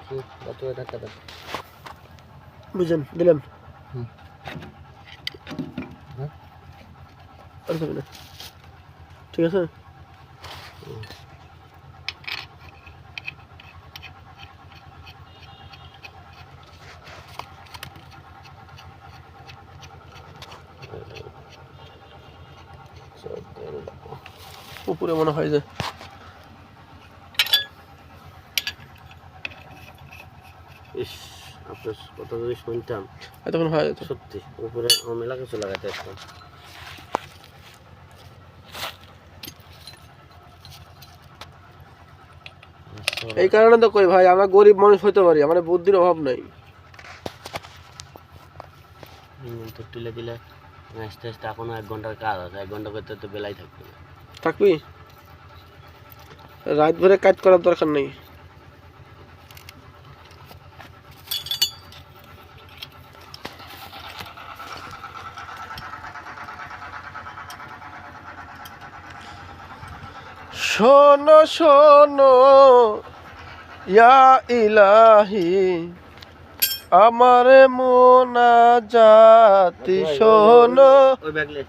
কত টাকা দাও বুঝেন দিলাম হ্যাঁ আর যাবে না ঠিক আছে উপরে মনে হয় যে ইস আপনার কথা যদি শুনতাম এতক্ষণ হয় যেত সত্যি উপরে মেলা কিছু লাগাতে আসতাম এই কারণে তো কই ভাই আমরা গরিব মানুষ হইতে পারি আমার বুদ্ধির অভাব নাই তো তুলে দিলে আস্তে আস্তে এখনো 1 ঘন্টার কাজ আছে 1 ঘন্টা করতে তো বেলাই থাকবে না থাকবি রাত ভরে কাজ করার দরকার নেই শোনো শোনো ইয়া ইলাহি আমার মোনাজাতি শোনো ওই ব্যাগলে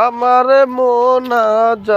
আমার মোনাজাত